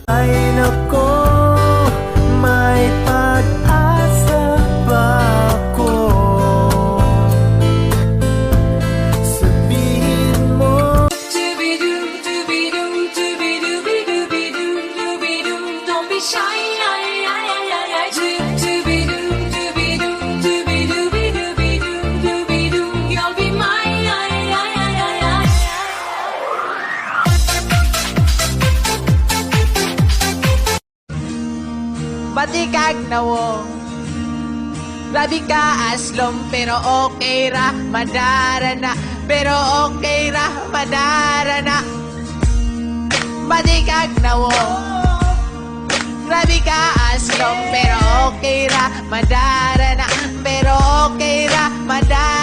Ay nako, may pag-asa ba ako? Sabihin mo. Don't be shy. You'll be mine. Matikag na wo. Grabe ka aslom, pero okay ra, madara na. Pero okay ra, madara na. Matikag na wo. Grabe ka aslom, pero okay ra, madara na. Pero okay ra, madara